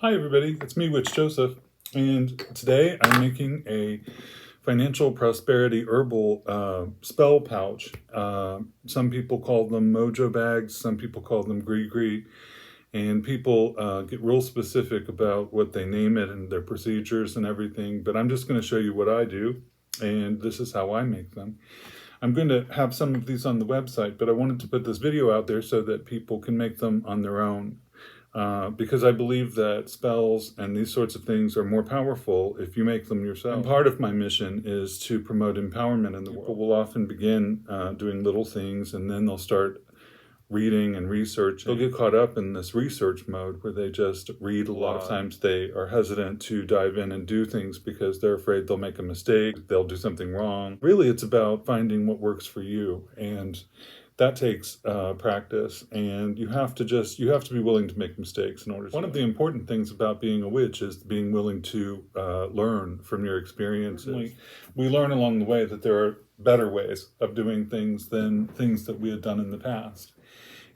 Hi everybody, it's me, Witch Joseph, and today I'm making a financial prosperity herbal spell pouch. Some people call them Mojo bags, some people call them Gris Gris, and people get real specific about what they name it and their procedures and everything, but I'm just going to show you what I do, and this is how I make them. I'm going to have some of these on the website, but I wanted to put this video out there so that people can make them on their own. Because I believe that spells and these sorts of things are more powerful if you make them yourself. And part of my mission is to promote empowerment in the world. People will often begin doing little things and then they'll start reading and researching. They'll get caught up in this research mode where they just read a lot. Of times they are hesitant to dive in and do things because they're afraid they'll make a mistake, they'll do something wrong. Really, it's about finding what works for you, and that takes practice, and you have to be willing to make mistakes in order to. One of the important things about being a witch is being willing to learn from your experiences. We learn along the way that there are better ways of doing things than things that we had done in the past.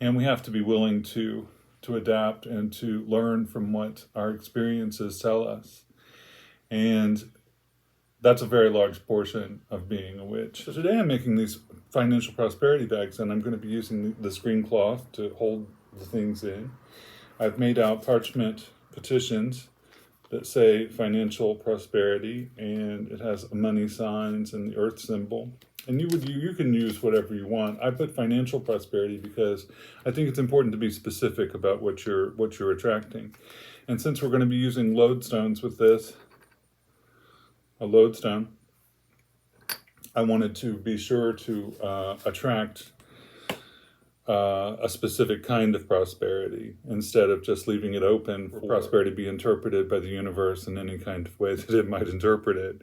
And we have to be willing to adapt and to learn from what our experiences tell us. And that's a very large portion of being a witch. So today I'm making these financial prosperity bags, and I'm going to be using this green cloth to hold the things in. I've made out parchment petitions that say financial prosperity, and it has money signs and the earth symbol. And you can use whatever you want. I put financial prosperity because I think it's important to be specific about what you're attracting. And since we're going to be using lodestones with this, a lodestone, I wanted to be sure to attract a specific kind of prosperity instead of just leaving it open for prosperity to be interpreted by the universe in any kind of way that it might interpret it.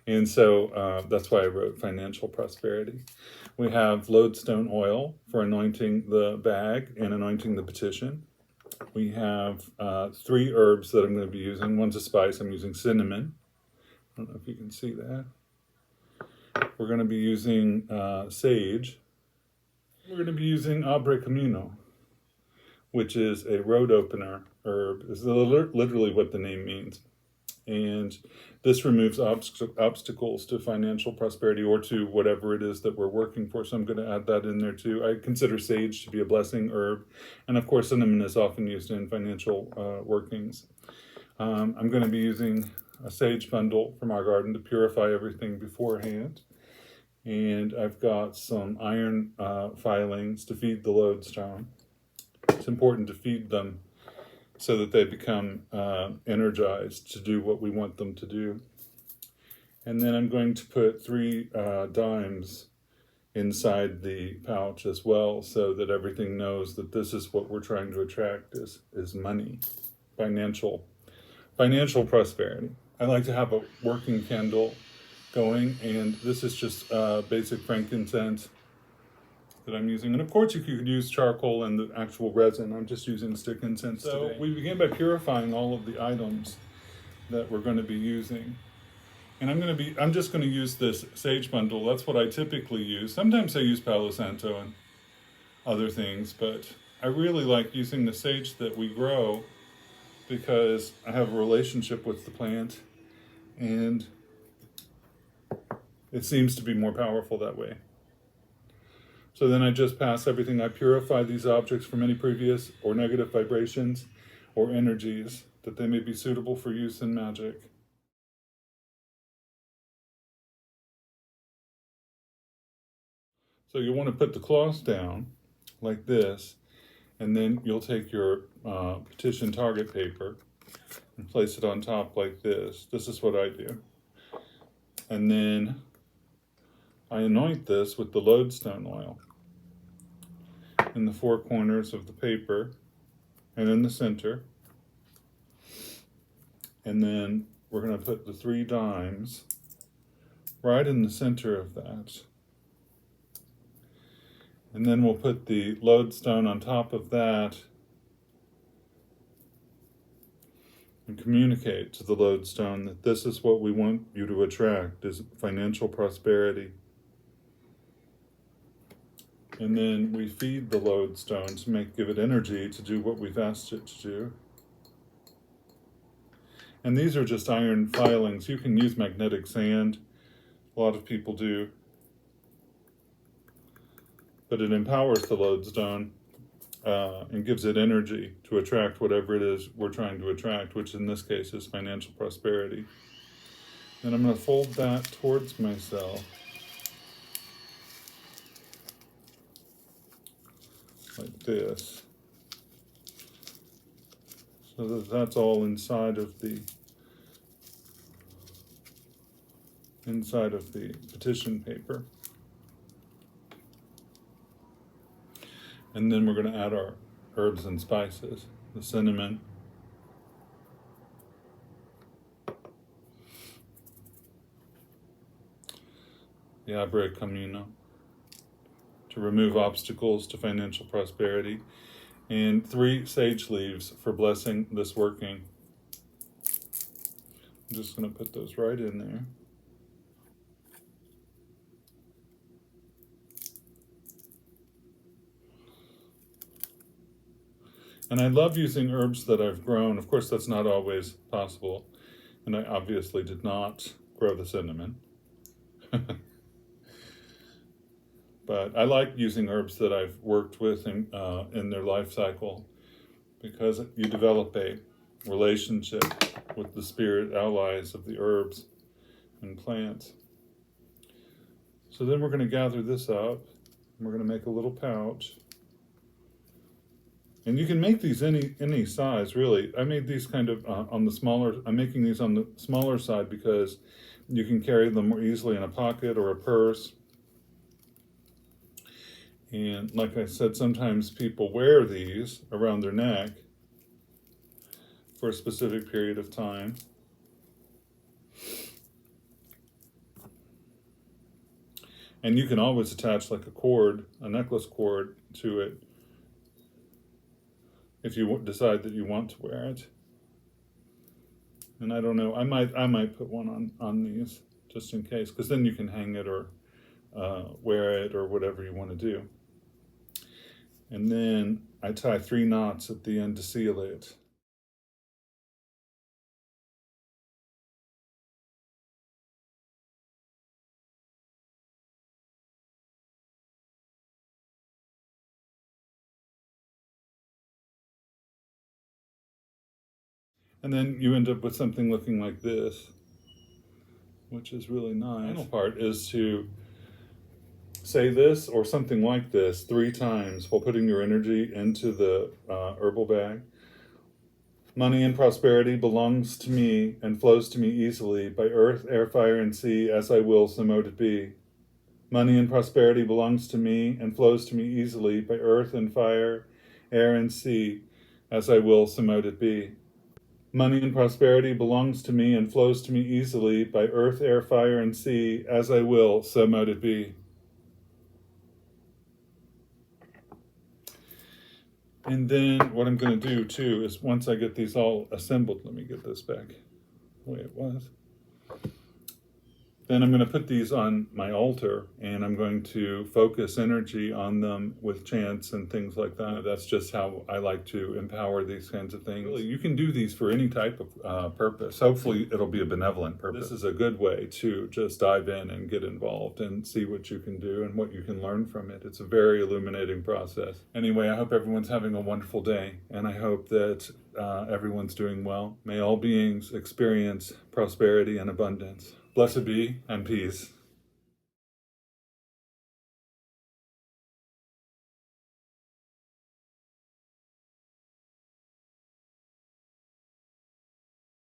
And so that's why I wrote financial prosperity. We have lodestone oil for anointing the bag and anointing the petition. We have 3 herbs that I'm going to be using. One's a spice. I'm using cinnamon. I don't know if you can see that. We're going to be using sage. We're going to be using abre communo, which is a road opener herb. This is literally what the name means. And this removes obstacles to financial prosperity or to whatever it is that we're working for. So I'm going to add that in there too. I consider sage to be a blessing herb. And of course, cinnamon is often used in financial workings. I'm going to be using a sage bundle from our garden to purify everything beforehand. And I've got some iron filings to feed the lodestone. It's important to feed them so that they become energized to do what we want them to do. And then I'm going to put 3 dimes inside the pouch as well, so that everything knows that this is what we're trying to attract is money, financial prosperity. I like to have a working candle going, and this is just basic frankincense that I'm using. And of course you could use charcoal and the actual resin. I'm just using stick incense today. We begin by purifying all of the items that we're going to be using. And I'm just going to use this sage bundle. That's what I typically use. Sometimes I use Palo Santo and other things, but I really like using the sage that we grow because I have a relationship with the plant, and it seems to be more powerful that way. So then I just pass everything. I purify these objects from any previous or negative vibrations or energies that they may be suitable for use in magic. So you want to put the cloth down like this, and then you'll take your petition target paper and place it on top like this. This is what I do. And then I anoint this with the lodestone oil in the 4 corners of the paper and in the center. And then we're going to put the 3 dimes right in the center of that. And then we'll put the lodestone on top of that and communicate to the lodestone that this is what we want you to attract, is financial prosperity. And then we feed the lodestone to give it energy to do what we've asked it to do. And these are just iron filings. You can use magnetic sand. A lot of people do. But it empowers the lodestone and gives it energy to attract whatever it is we're trying to attract, which in this case is financial prosperity. And I'm going to fold that towards myself. Like this. So that that's all inside of the petition paper. And then we're going to add our herbs and spices, the cinnamon, the abre camino, to remove obstacles to financial prosperity, and 3 sage leaves for blessing this working. I'm just going to put those right in there. And I love using herbs that I've grown. Of course, that's not always possible. And I obviously did not grow the cinnamon. But I like using herbs that I've worked with in their life cycle, because you develop a relationship with the spirit allies of the herbs and plants. So then we're going to gather this up, and we're going to make a little pouch. And you can make these any size, really. I made these kind of on the smaller, I'm making these on the smaller side because you can carry them more easily in a pocket or a purse. And like I said, sometimes people wear these around their neck for a specific period of time. And you can always attach like a cord, a necklace cord to it, if you decide that you want to wear it. And I don't know, I might put one on these just in case, because then you can hang it or wear it or whatever you want to do. And then I tie 3 knots at the end to seal it. And then you end up with something looking like this, which is really nice. The final part is to say this or something like this 3 times while putting your energy into the herbal bag. Money and prosperity belongs to me and flows to me easily by earth, air, fire, and sea, as I will, so mote it be. Money and prosperity belongs to me and flows to me easily by earth and fire, air and sea, as I will, so mote it be. Money and prosperity belongs to me and flows to me easily by earth, air, fire, and sea, as I will, so mote it be. And then what I'm going to do too is, once I get these all assembled, let me get this back the way it was. Then I'm going to put these on my altar, and I'm going to focus energy on them with chants and things like that. That's just how I like to empower these kinds of things. Really, you can do these for any type of purpose. Hopefully it'll be a benevolent purpose. This is a good way to just dive in and get involved and see what you can do and what you can learn from it. It's a very illuminating process. Anyway, I hope everyone's having a wonderful day, and I hope that everyone's doing well. May all beings experience prosperity and abundance. Blessed be, and peace.